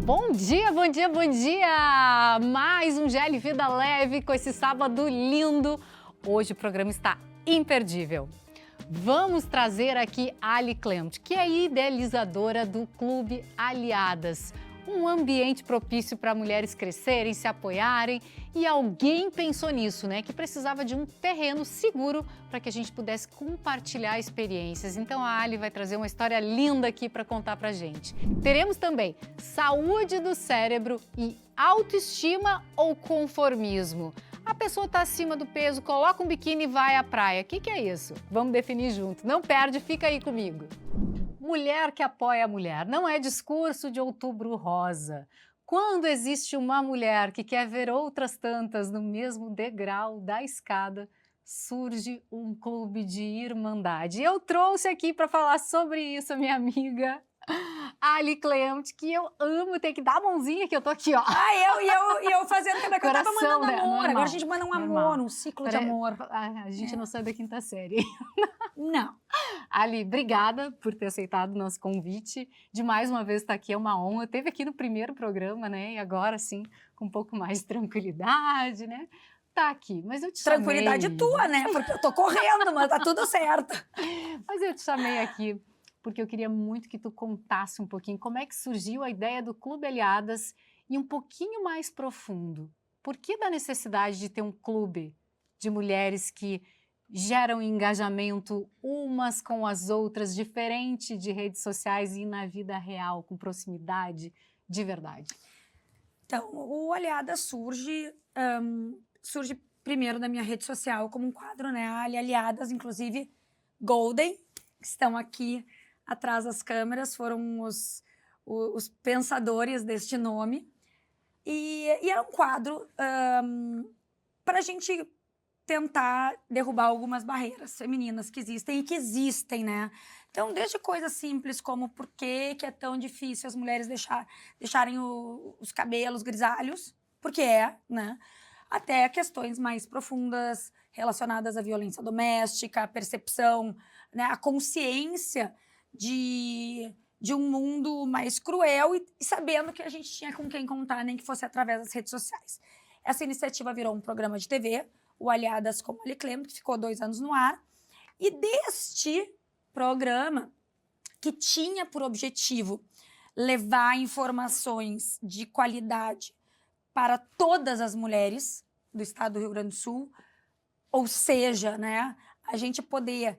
Bom dia, bom dia, bom dia! Mais um GL Vida Leve com esse sábado lindo. Hoje o programa está imperdível. Vamos trazer aqui a Ali Clement, que é idealizadora do Clube Aliadas. Um ambiente propício para mulheres crescerem, se apoiarem, e alguém pensou nisso, né? Que precisava de um terreno seguro para que a gente pudesse compartilhar experiências. Então a Ali vai trazer uma história linda aqui para contar para gente. Teremos também saúde do cérebro e autoestima ou conformismo. A pessoa está acima do peso, coloca um biquíni e vai à praia. O que é isso? Vamos definir junto. Não perde, fica aí comigo. Mulher que apoia a mulher. Não é discurso de Outubro Rosa. Quando existe uma mulher que quer ver outras tantas no mesmo degrau da escada, surge um clube de irmandade. Eu trouxe aqui para falar sobre isso a minha amiga Ali Clement, que eu amo, tem que dar a mãozinha que eu tô aqui, ó. Eu fazendo cada coisa, eu tava mandando né? amor, Normal, agora a gente manda um normal. amor, um ciclo de amor. A gente não sai da quinta série. Não. Ali, obrigada por ter aceitado o nosso convite, de mais uma vez estar aqui, é uma honra. Teve aqui no primeiro programa, né, e agora sim, com um pouco mais de tranquilidade, né, tá aqui, mas eu te chamei... Tranquilidade tua, né, porque eu tô correndo, mas tá tudo certo. Mas eu te chamei aqui porque eu queria muito que tu contasse um pouquinho como é que surgiu a ideia do Clube Aliadas e um pouquinho mais profundo. Por que da necessidade de ter um clube de mulheres que geram engajamento umas com as outras, diferente de redes sociais e na vida real, com proximidade de verdade? Então, o Aliadas surge primeiro na minha rede social como um quadro, né, Aliadas, inclusive Golden, que estão aqui atrás das câmeras, foram os pensadores deste nome. E era um quadro para a gente tentar derrubar algumas barreiras femininas que existem e que existem, né? Então, desde coisas simples como por que é tão difícil as mulheres deixarem os cabelos grisalhos, porque né? Até questões mais profundas relacionadas à violência doméstica, a percepção, né? A consciência de um mundo mais cruel e sabendo que a gente tinha com quem contar, nem que fosse através das redes sociais. Essa iniciativa virou um programa de TV, o Aliadas com Ali Clement, que ficou 2 anos no ar. E deste programa, que tinha por objetivo levar informações de qualidade para todas as mulheres do estado do Rio Grande do Sul, ou seja, né, a gente poder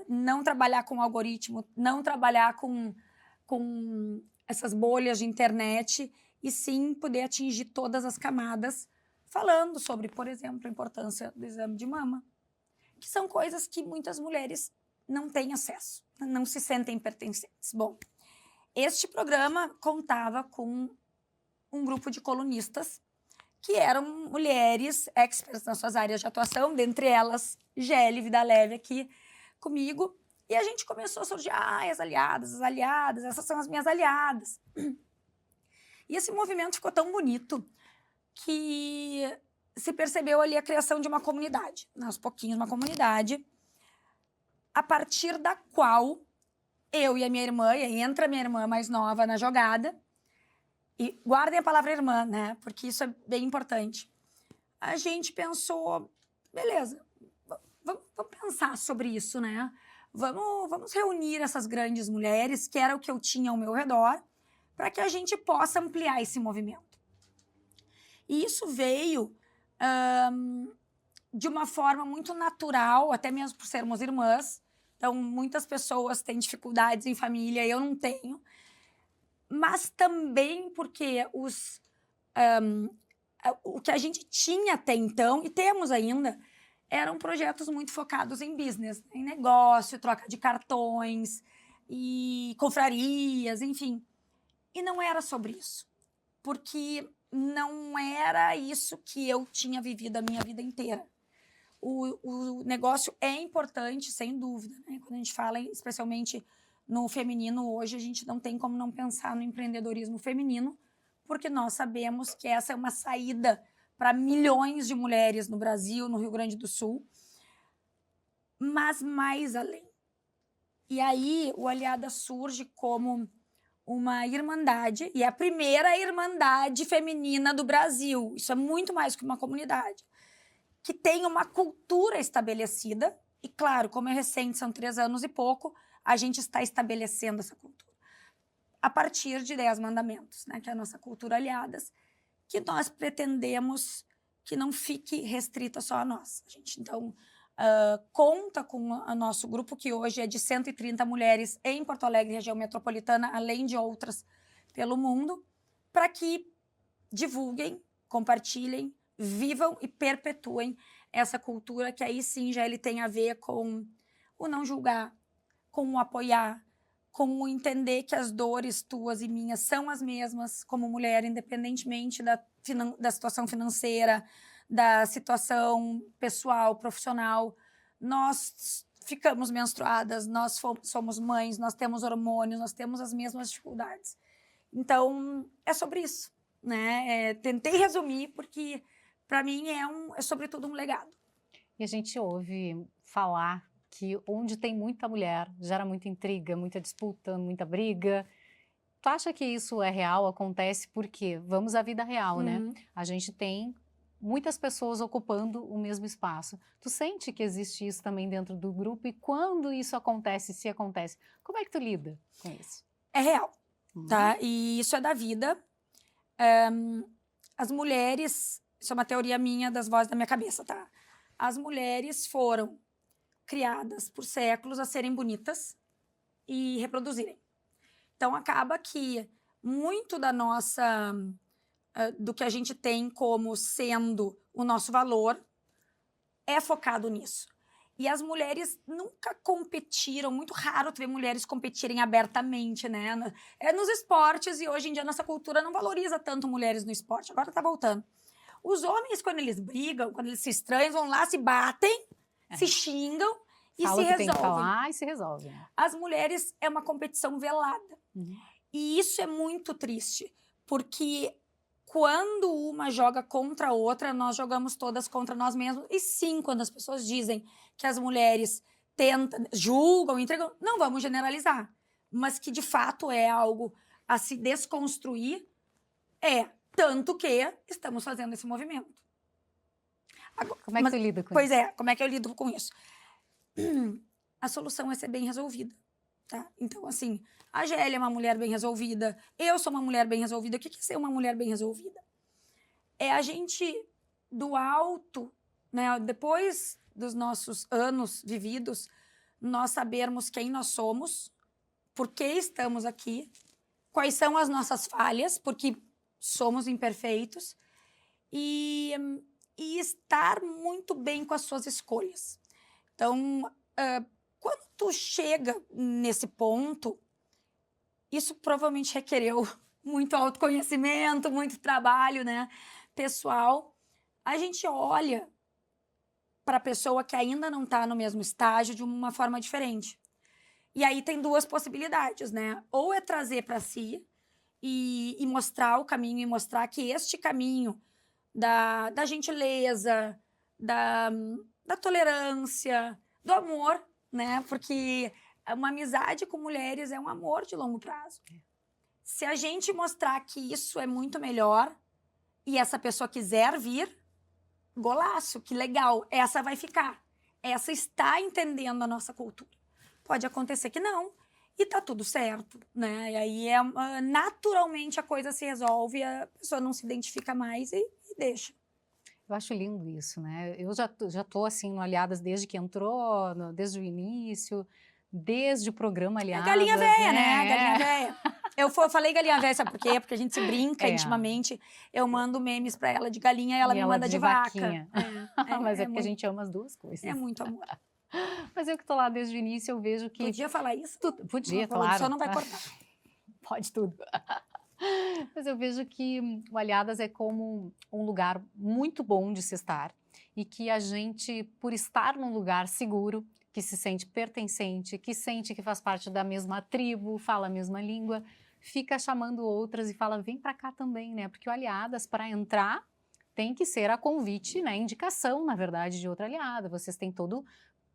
não trabalhar com algoritmo, não trabalhar com essas bolhas de internet, e sim poder atingir todas as camadas, falando sobre, por exemplo, a importância do exame de mama, que são coisas que muitas mulheres não têm acesso, não se sentem pertencentes. Bom, este programa contava com um grupo de colunistas que eram mulheres expertas nas suas áreas de atuação, dentre elas GL Vida Leve aqui comigo, e a gente começou a surgir, as aliadas, essas são as minhas aliadas. E esse movimento ficou tão bonito que se percebeu ali a criação de uma comunidade, aos pouquinhos uma comunidade, a partir da qual eu e a minha irmã, e aí entra a minha irmã mais nova na jogada, e guardem a palavra irmã, né, porque isso é bem importante. A gente pensou, beleza, vamos pensar sobre isso, né, vamos reunir essas grandes mulheres, que era o que eu tinha ao meu redor, para que a gente possa ampliar esse movimento. E isso veio de uma forma muito natural, até mesmo por sermos irmãs. Então, muitas pessoas têm dificuldades em família, eu não tenho. Mas também porque o que a gente tinha até então, e temos ainda, eram projetos muito focados em business, em negócio, troca de cartões, e confrarias, enfim. E não era sobre isso, porque não era isso que eu tinha vivido a minha vida inteira. O negócio é importante, sem dúvida, né? Quando a gente fala, especialmente no feminino, hoje a gente não tem como não pensar no empreendedorismo feminino, porque nós sabemos que essa é uma saída para milhões de mulheres no Brasil, no Rio Grande do Sul, mas mais além. E aí o Aliada surge como uma irmandade, e é a primeira irmandade feminina do Brasil. Isso é muito mais que uma comunidade. Que tem uma cultura estabelecida, e claro, como é recente, são 3 anos e pouco, a gente está estabelecendo essa cultura. A partir de 10 mandamentos, né, que é a nossa cultura aliadas, que nós pretendemos que não fique restrita só a nós. A gente, então, conta com o nosso grupo, que hoje é de 130 mulheres em Porto Alegre, região metropolitana, além de outras pelo mundo, para que divulguem, compartilhem, vivam e perpetuem essa cultura, que aí sim já ele tem a ver com o não julgar, com o apoiar, com o entender que as dores tuas e minhas são as mesmas como mulher, independentemente da situação financeira, da situação pessoal, profissional. Nós ficamos menstruadas, nós somos mães, nós temos hormônios, nós temos as mesmas dificuldades. Então, é sobre isso, né? Tentei resumir porque, para mim, é sobretudo um legado. E a gente ouve falar que onde tem muita mulher, gera muita intriga, muita disputa, muita briga. Tu acha que isso é real, acontece? Por quê? Vamos à vida real, né? A gente tem muitas pessoas ocupando o mesmo espaço. Tu sente que existe isso também dentro do grupo? E quando isso acontece, se acontece, como é que tu lida com isso? É real, tá? E isso é da vida. As mulheres, isso é uma teoria minha, das vozes da minha cabeça, tá? As mulheres foram criadas por séculos a serem bonitas e reproduzirem. Então, acaba que muito da nossa, do que a gente tem como sendo o nosso valor é focado nisso. E as mulheres nunca competiram, muito raro tu ver mulheres competirem abertamente, né? Nos esportes, e hoje em dia a nossa cultura não valoriza tanto mulheres no esporte, agora tá voltando. Os homens, quando eles brigam, quando eles se estranham, vão lá, se batem, se xingam e Fala se que tem que resolvem. falar e se resolve. As mulheres é uma competição velada. E isso é muito triste, porque quando uma joga contra a outra, nós jogamos todas contra nós mesmos. E sim, quando as pessoas dizem que as mulheres tentam, julgam, entregam, não vamos generalizar, mas que de fato é algo a se desconstruir, tanto que estamos fazendo esse movimento. Agora, como é que tu lida com isso? Pois é, como é que eu lido com isso? A solução é ser bem resolvida, tá? Então, assim, a Gélia é uma mulher bem resolvida, eu sou uma mulher bem resolvida. O que é ser uma mulher bem resolvida? É a gente, do alto, né, depois dos nossos anos vividos, nós sabermos quem nós somos, por que estamos aqui, quais são as nossas falhas, porque somos imperfeitos, e estar muito bem com as suas escolhas. Então, quando tu chega nesse ponto, isso provavelmente requereu muito autoconhecimento, muito trabalho, né, pessoal. A gente olha para a pessoa que ainda não está no mesmo estágio de uma forma diferente. E aí tem 2 possibilidades, né? Ou é trazer para si e mostrar o caminho, e mostrar que este caminho da gentileza, da tolerância, do amor, né? Porque uma amizade com mulheres é um amor de longo prazo. Se a gente mostrar que isso é muito melhor e essa pessoa quiser vir, golaço, que legal, essa vai ficar. Essa está entendendo a nossa cultura. Pode acontecer que não, e tá tudo certo, né? E aí naturalmente a coisa se resolve, a pessoa não se identifica mais e deixa. Eu acho lindo isso, né? Eu já tô assim no Aliadas desde que entrou, desde o início, desde o programa Aliadas. Galinha véia, né? Galinha véia. Eu falei galinha véia, sabe por quê? Porque a gente se brinca intimamente. Eu mando memes pra ela de galinha e ela me manda de vaca. Mas é porque a gente ama as duas coisas. É muito amor. Mas eu que tô lá desde o início, eu vejo que... Podia falar isso? Podia, claro. Só não vai cortar. Pode tudo. Mas eu vejo que o Aliadas é como um lugar muito bom de se estar e que a gente, por estar num lugar seguro, que se sente pertencente, que sente que faz parte da mesma tribo, fala a mesma língua, fica chamando outras e fala, vem pra cá também, né? Porque o Aliadas, para entrar, tem que ser a convite, né? Indicação, na verdade, de outra aliada. Vocês têm todo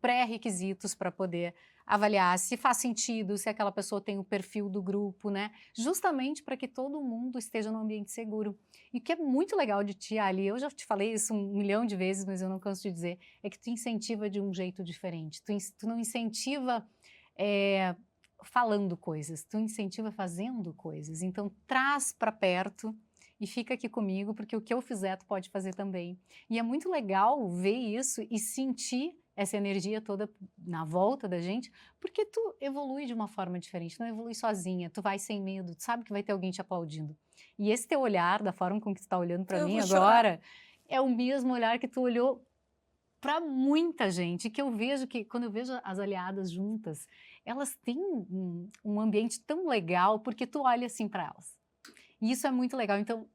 pré-requisitos para poder avaliar se faz sentido, se aquela pessoa tem o perfil do grupo, né? Justamente para que todo mundo esteja num ambiente seguro. E o que é muito legal de ti, Ali, eu já te falei isso 1 milhão de vezes, mas eu não canso de dizer, é que tu incentiva de um jeito diferente. Tu não incentiva falando coisas, tu incentiva fazendo coisas. Então, traz para perto e fica aqui comigo, porque o que eu fizer, tu pode fazer também. E é muito legal ver isso e sentir essa energia toda na volta da gente, porque tu evolui de uma forma diferente, não evolui sozinha, tu vai sem medo, tu sabe que vai ter alguém te aplaudindo. E esse teu olhar, da forma com que tu tá olhando para mim agora, é o mesmo olhar que tu olhou para muita gente, que eu vejo que, quando eu vejo as aliadas juntas, elas têm um ambiente tão legal, porque tu olha assim para elas. E isso é muito legal. Então,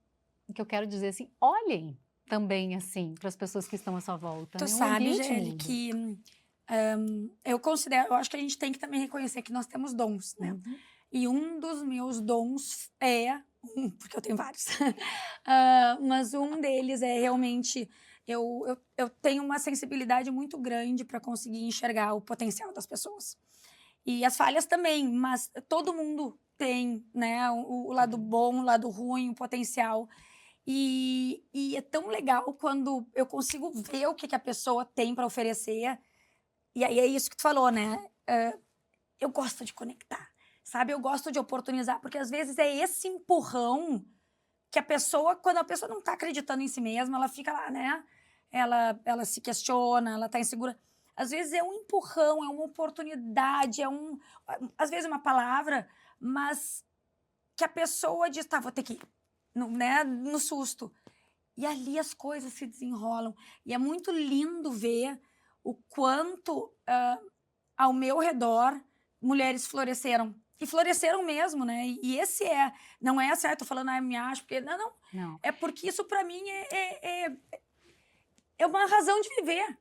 o que eu quero dizer assim, olhem também assim para as pessoas que estão à sua volta. Tu sabe, Gelli, que eu considero, eu acho que a gente tem que também reconhecer que nós temos dons, né? Uhum. E um dos meus dons porque eu tenho vários, mas um deles é realmente, eu tenho uma sensibilidade muito grande para conseguir enxergar o potencial das pessoas. E as falhas também, mas todo mundo tem, né, o lado bom, o lado ruim, o potencial. E é tão legal quando eu consigo ver o que a pessoa tem para oferecer. E aí é isso que tu falou, né? Eu gosto de conectar, sabe? Eu gosto de oportunizar, porque às vezes é esse empurrão que a pessoa, quando a pessoa não tá acreditando em si mesma, ela fica lá, né? Ela se questiona, ela tá insegura. Às vezes é um empurrão, é uma oportunidade, às vezes uma palavra, mas que a pessoa diz, tá, vou ter que ir, né? No susto. E ali as coisas se desenrolam. E é muito lindo ver o quanto ao meu redor mulheres floresceram. E floresceram mesmo, né? E esse não é certo, tô falando, me acho, porque. Não. É porque isso para mim é uma razão de viver.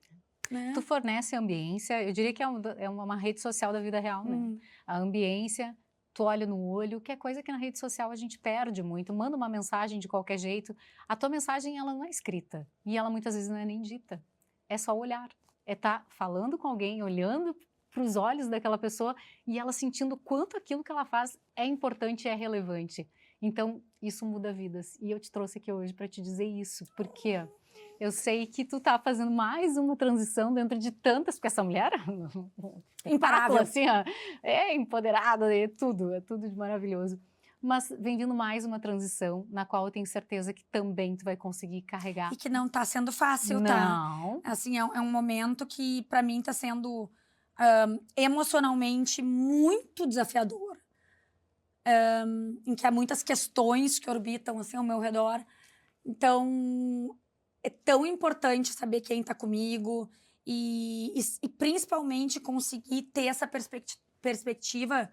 Né? Tu fornece a ambiência, eu diria que é uma rede social da vida real, né? A ambiência, tu olha no olho, que é coisa que na rede social a gente perde muito. Manda uma mensagem de qualquer jeito, a tua mensagem ela não é escrita e ela muitas vezes não é nem dita. É só olhar, é estar falando com alguém, olhando para os olhos daquela pessoa e ela sentindo quanto aquilo que ela faz é importante e é relevante. Então, isso muda vidas. E eu te trouxe aqui hoje para te dizer isso, porque eu sei que tu tá fazendo mais uma transição dentro de tantas, porque essa mulher imparável, assim, ó, é empoderada, é tudo de maravilhoso. Mas vem vindo mais uma transição na qual eu tenho certeza que também tu vai conseguir carregar. E que não tá sendo fácil, não. Tá? Assim, é um momento que para mim tá sendo emocionalmente muito desafiador. Em que há muitas questões que orbitam assim ao meu redor. Então, é tão importante saber quem está comigo e principalmente conseguir ter essa perspectiva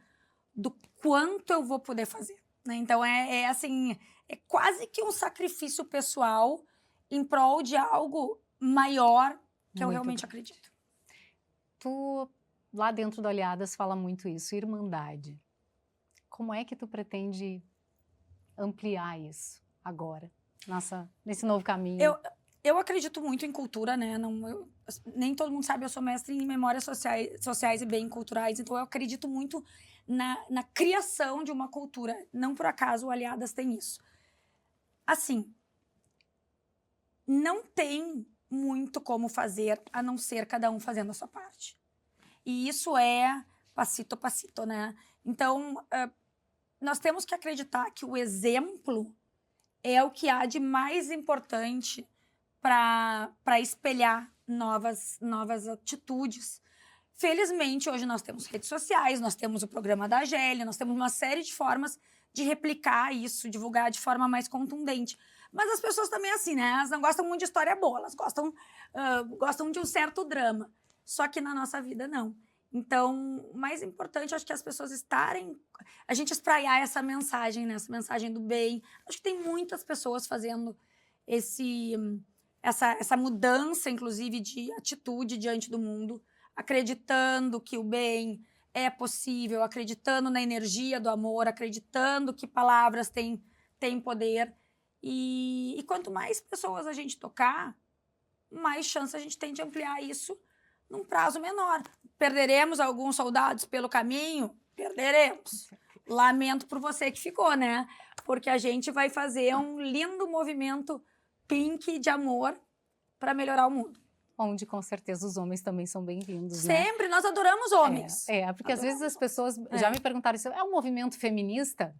do quanto eu vou poder fazer. Né? Então, assim, é quase que um sacrifício pessoal em prol de algo maior que eu realmente acredito. Tu, lá dentro do Aliadas, fala muito isso, irmandade. Como é que tu pretende ampliar isso agora, nesse novo caminho? Eu acredito muito em cultura, né? Nem todo mundo sabe, eu sou mestre em memórias sociais e bem culturais, então eu acredito muito na criação de uma cultura. Não por acaso o Aliadas tem isso. Assim, não tem muito como fazer, a não ser cada um fazendo a sua parte. E isso é passito a passito, né? Então, nós temos que acreditar que o exemplo é o que há de mais importante para espelhar novas atitudes. Felizmente, hoje nós temos redes sociais, nós temos o programa da Gélia, nós temos uma série de formas de replicar isso, divulgar de forma mais contundente. Mas as pessoas também, assim, né? Elas não gostam muito de história boa, elas gostam de um certo drama. Só que na nossa vida, não. Então, o mais importante, acho que as pessoas a gente espraiar essa mensagem, né? Essa mensagem do bem. Acho que tem muitas pessoas fazendo essa mudança, inclusive, de atitude diante do mundo, acreditando que o bem é possível, acreditando na energia do amor, acreditando que palavras têm poder. E quanto mais pessoas a gente tocar, mais chance a gente tem de ampliar isso num prazo menor. Perderemos alguns soldados pelo caminho? Perderemos. Lamento por você que ficou, né? Porque a gente vai fazer um lindo movimento pink de amor para melhorar o mundo. Onde, com certeza, os homens também são bem-vindos, né? Sempre, nós adoramos homens. Porque às vezes as pessoas já me perguntaram isso, é um movimento feminista?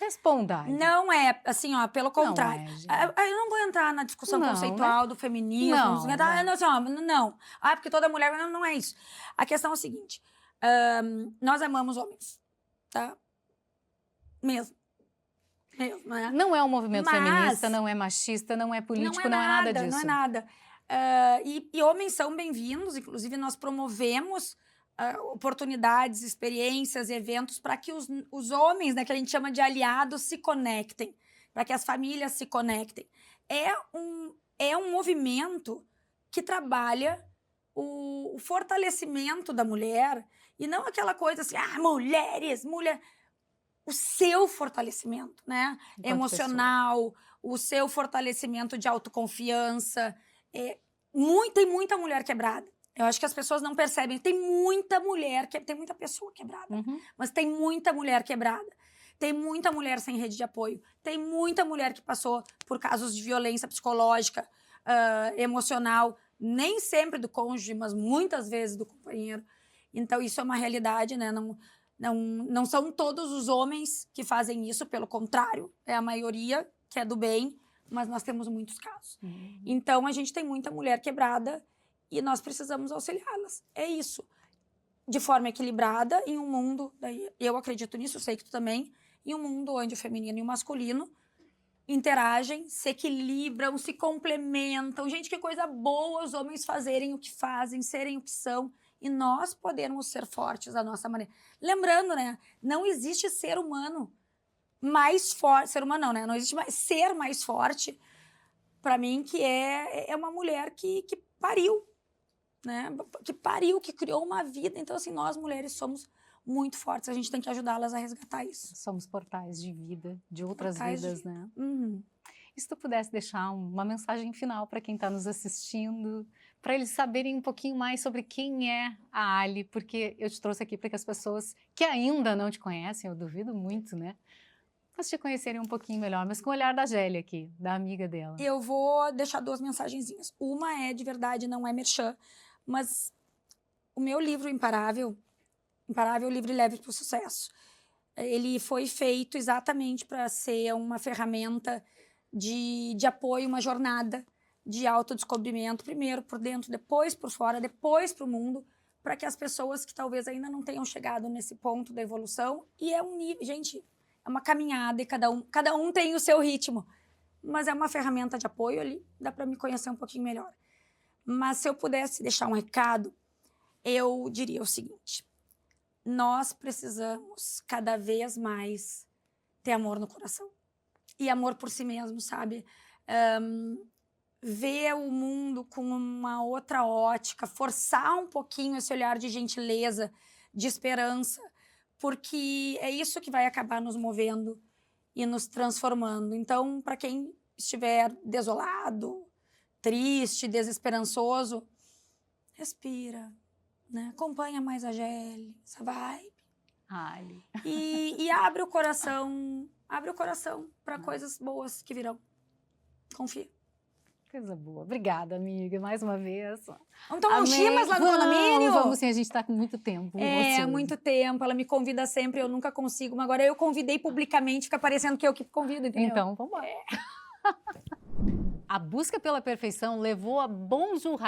Responda. Não é, assim, ó, pelo contrário. Eu não vou entrar na discussão conceitual do feminismo. Não. Porque toda mulher... Não é isso. A questão é o seguinte. Nós amamos homens, tá? Mesmo, né? Não é um movimento feminista, não é machista, não é político, não é nada disso. Não é nada. E homens são bem-vindos, inclusive nós promovemos oportunidades, experiências, eventos para que os homens, né, que a gente chama de aliados, se conectem, para que as famílias se conectem. É um movimento que trabalha o fortalecimento da mulher e não aquela coisa assim, mulher, o seu fortalecimento, né? Emocional, o seu fortalecimento de autoconfiança. Tem muita mulher quebrada. Eu acho que as pessoas não percebem. Tem muita pessoa quebrada, mas tem muita mulher quebrada. Tem muita mulher sem rede de apoio. Tem muita mulher que passou por casos de violência psicológica, emocional, nem sempre do cônjuge, mas muitas vezes do companheiro. Então, isso é uma realidade, né? Não são todos os homens que fazem isso, pelo contrário, é a maioria que é do bem, mas nós temos muitos casos. Então, a gente tem muita mulher quebrada e nós precisamos auxiliá-las. É isso. De forma equilibrada, em um mundo, eu acredito nisso, sei que tu também, em um mundo onde o feminino e o masculino interagem, se equilibram, se complementam. Gente, que coisa boa os homens fazerem o que fazem, serem o que são, e nós podemos ser fortes da nossa maneira. Lembrando, né? Não existe ser humano mais forte, ser humano não, né? Não existe ser mais forte, para mim, que é uma mulher que pariu, né? Que pariu, que criou uma vida. Então, assim, nós mulheres somos muito fortes, a gente tem que ajudá-las a resgatar isso. Somos portais de vida, de outras vidas, né? E se tu pudesse deixar uma mensagem final para quem está nos assistindo, para eles saberem um pouquinho mais sobre quem é a Ali, porque eu te trouxe aqui para que as pessoas que ainda não te conhecem, eu duvido muito, né? Mas te conhecerem um pouquinho melhor, mas com o olhar da Gélia aqui, da amiga dela. Eu vou deixar 2 mensagenzinhas. Uma é de verdade, não é merchan, mas o meu livro Imparável, Livre e Leve para o Sucesso, ele foi feito exatamente para ser uma ferramenta de apoio, uma jornada de autodescobrimento, primeiro por dentro, depois por fora, depois para o mundo, para que as pessoas que talvez ainda não tenham chegado nesse ponto da evolução, e é um nível, gente, é uma caminhada e cada um tem o seu ritmo, mas é uma ferramenta de apoio ali, dá para me conhecer um pouquinho melhor. Mas se eu pudesse deixar um recado, eu diria o seguinte: nós precisamos cada vez mais ter amor no coração. E amor por si mesmo, sabe? Ver o mundo com uma outra ótica, forçar um pouquinho esse olhar de gentileza, de esperança, porque é isso que vai acabar nos movendo e nos transformando. Então, para quem estiver desolado, triste, desesperançoso, respira, né? Acompanha mais a Gélia, essa vibe. Ali. E abre o coração para coisas boas que virão. Confia. Coisa boa. Obrigada, amiga, mais uma vez. Vamos tomar um chimas lá no condomínio? Vamos sim, a gente está com muito tempo. Muito tempo. Ela me convida sempre, eu nunca consigo. Mas agora eu convidei publicamente, fica parecendo que eu que convido, entendeu? Então, vamos lá. A busca pela perfeição levou a Bonjour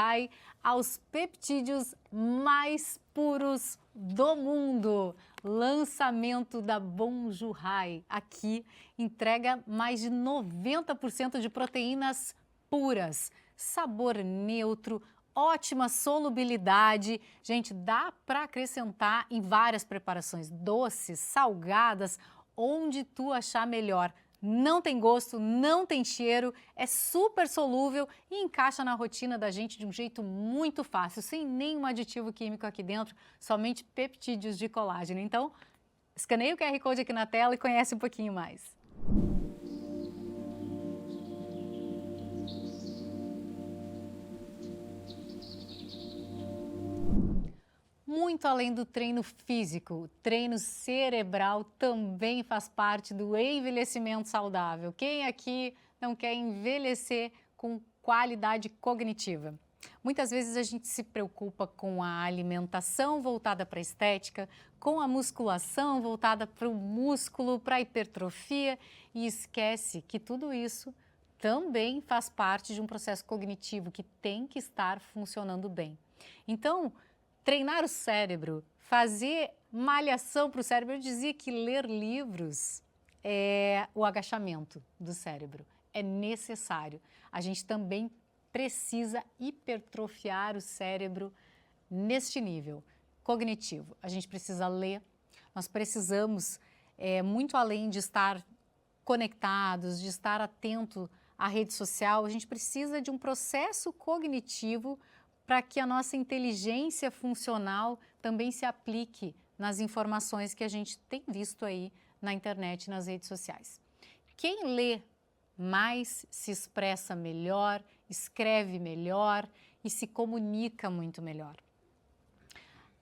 aos peptídeos mais puros do mundo. Lançamento da Bonjour aqui entrega mais de 90% de proteínas puras, sabor neutro, ótima solubilidade. Gente, dá para acrescentar em várias preparações, doces, salgadas, onde tu achar melhor. Não tem gosto, não tem cheiro, é super solúvel e encaixa na rotina da gente de um jeito muito fácil, sem nenhum aditivo químico aqui dentro, somente peptídeos de colágeno. Então, escaneia o QR Code aqui na tela e conhece um pouquinho mais. Muito além do treino físico, o treino cerebral também faz parte do envelhecimento saudável. Quem aqui não quer envelhecer com qualidade cognitiva? Muitas vezes a gente se preocupa com a alimentação voltada para a estética, com a musculação voltada para o músculo, para a hipertrofia e esquece que tudo isso também faz parte de um processo cognitivo que tem que estar funcionando bem. Então, treinar o cérebro, fazer malhação para o cérebro, eu dizia que ler livros é o agachamento do cérebro, é necessário. A gente também precisa hipertrofiar o cérebro neste nível cognitivo. A gente precisa ler, nós precisamos, muito além de estar conectados, de estar atento à rede social, a gente precisa de um processo cognitivo para que a nossa inteligência funcional também se aplique nas informações que a gente tem visto aí na internet e nas redes sociais. Quem lê mais se expressa melhor, escreve melhor e se comunica muito melhor.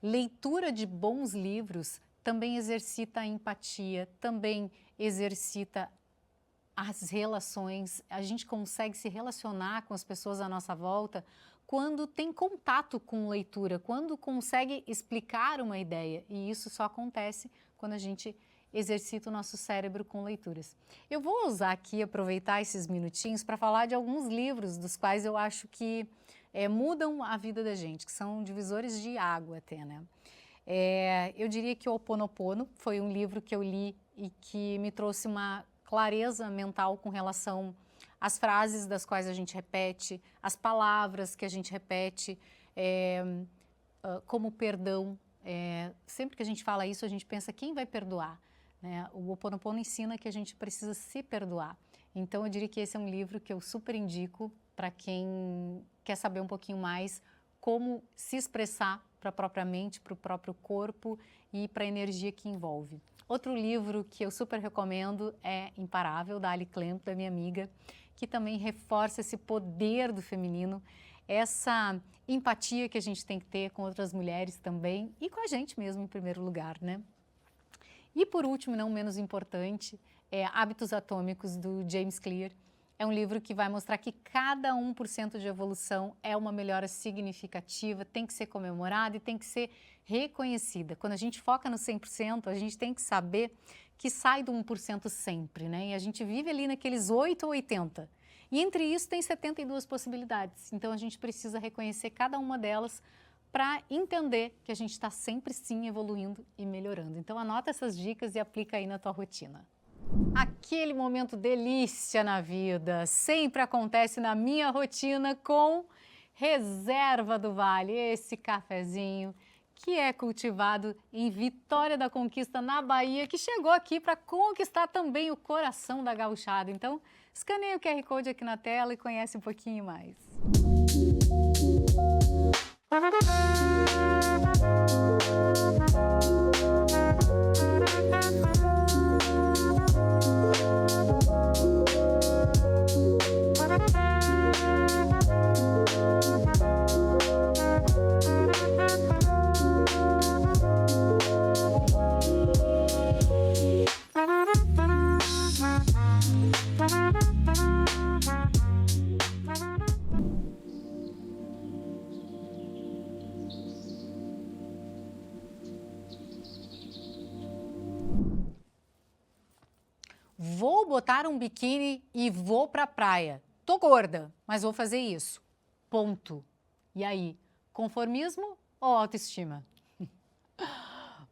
Leitura de bons livros também exercita a empatia, também exercita as relações. A gente consegue se relacionar com as pessoas à nossa volta quando tem contato com leitura, quando consegue explicar uma ideia. E isso só acontece quando a gente exercita o nosso cérebro com leituras. Eu vou usar aqui, aproveitar esses minutinhos para falar de alguns livros dos quais eu acho que mudam a vida da gente, que são divisores de água até, né? Eu diria que o Ho Oponopono foi um livro que eu li e que me trouxe uma clareza mental com relação às frases das quais a gente repete, as palavras que a gente repete, como perdão. Sempre que a gente fala isso, a gente pensa quem vai perdoar, né? O Ho Oponopono ensina que a gente precisa se perdoar. Então eu diria que esse é um livro que eu super indico para quem quer saber um pouquinho mais como se expressar para a própria mente, para o próprio corpo e para a energia que envolve. Outro livro que eu super recomendo é Imparável, da Ali Klemp, da minha amiga, que também reforça esse poder do feminino, essa empatia que a gente tem que ter com outras mulheres também e com a gente mesmo em primeiro lugar, né? E por último, não menos importante, Hábitos Atômicos, do James Clear. É um livro que vai mostrar que cada 1% de evolução é uma melhora significativa, tem que ser comemorada e tem que ser reconhecida. Quando a gente foca no 100%, a gente tem que saber que sai do 1% sempre, né? E a gente vive ali naqueles 8 ou 80. E entre isso tem 72 possibilidades. Então a gente precisa reconhecer cada uma delas para entender que a gente está sempre sim evoluindo e melhorando. Então anota essas dicas e aplica aí na tua rotina. Aquele momento delícia na vida sempre acontece na minha rotina com Reserva do Vale, esse cafezinho que é cultivado em Vitória da Conquista, na Bahia, que chegou aqui para conquistar também o coração da gauchada. Então, escaneia o QR Code aqui na tela e conhece um pouquinho mais. Vou botar um biquíni e vou pra praia. Tô gorda, mas vou fazer isso. Ponto. E aí, conformismo ou autoestima?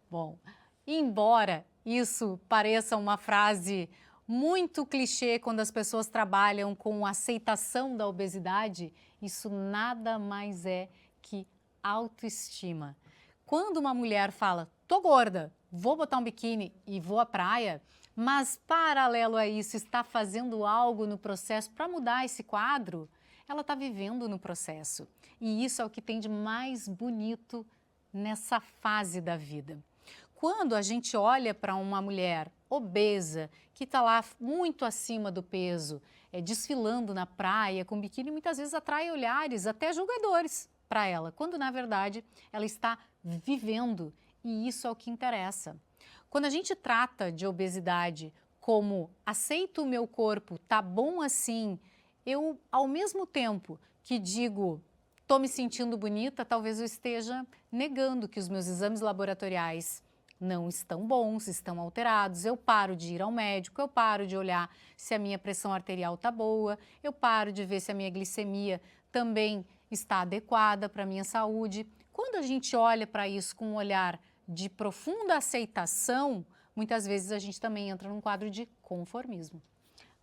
Bom, embora isso pareça uma frase muito clichê quando as pessoas trabalham com aceitação da obesidade, isso nada mais é que autoestima. Quando uma mulher fala, tô gorda, vou botar um biquíni e vou à praia, mas paralelo a isso está fazendo algo no processo para mudar esse quadro, ela está vivendo no processo. E isso é o que tem de mais bonito nessa fase da vida. Quando a gente olha para uma mulher obesa, que está lá muito acima do peso, desfilando na praia com biquíni, muitas vezes atrai olhares, até julgadores para ela, quando na verdade ela está vivendo, e isso é o que interessa. Quando a gente trata de obesidade como aceito o meu corpo, tá bom assim, eu, ao mesmo tempo que digo, estou me sentindo bonita, talvez eu esteja negando que os meus exames laboratoriais não estão bons, estão alterados, eu paro de ir ao médico, eu paro de olhar se a minha pressão arterial está boa, eu paro de ver se a minha glicemia também está adequada para a minha saúde. Quando a gente olha para isso com um olhar de profunda aceitação, muitas vezes a gente também entra num quadro de conformismo.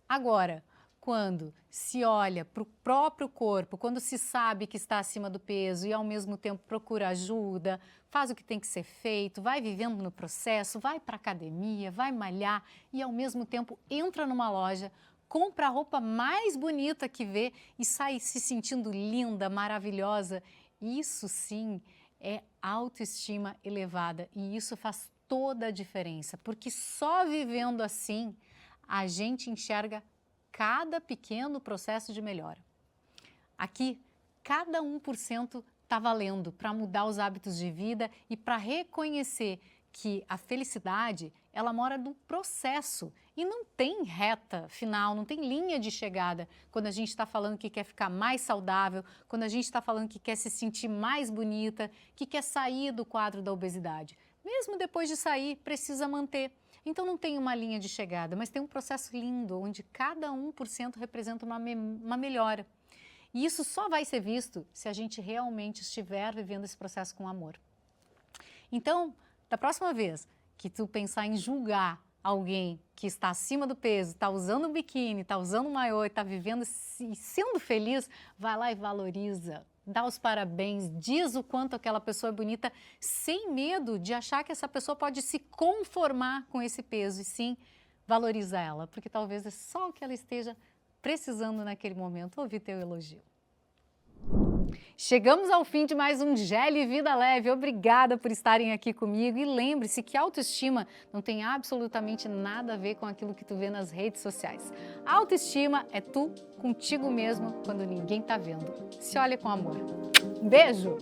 Agora, quando se olha para o próprio corpo, quando se sabe que está acima do peso e ao mesmo tempo procura ajuda, faz o que tem que ser feito, vai vivendo no processo, vai para a academia, vai malhar e ao mesmo tempo entra numa loja, compra a roupa mais bonita que vê e sai se sentindo linda, maravilhosa, isso sim é autoestima elevada e isso faz toda a diferença, porque só vivendo assim a gente enxerga cada pequeno processo de melhora. Aqui, cada 1% está valendo para mudar os hábitos de vida e para reconhecer que a felicidade, ela mora no processo e não tem reta final, não tem linha de chegada quando a gente está falando que quer ficar mais saudável, quando a gente está falando que quer se sentir mais bonita, que quer sair do quadro da obesidade. Mesmo depois de sair, precisa manter. Então não tem uma linha de chegada, mas tem um processo lindo, onde cada 1% representa uma melhora. E isso só vai ser visto se a gente realmente estiver vivendo esse processo com amor. Então, da próxima vez que tu pensar em julgar alguém que está acima do peso, está usando um biquíni, está usando um maiô, está vivendo e sendo feliz, vai lá e valoriza. Dá os parabéns, diz o quanto aquela pessoa é bonita, sem medo de achar que essa pessoa pode se conformar com esse peso e sim valoriza ela, porque talvez é só o que ela esteja precisando naquele momento, ouvir teu elogio. Chegamos ao fim de mais um GEL Vida Leve. Obrigada por estarem aqui comigo e lembre-se que autoestima não tem absolutamente nada a ver com aquilo que tu vê nas redes sociais. A autoestima é tu contigo mesmo quando ninguém tá vendo. Se olha com amor. Um beijo!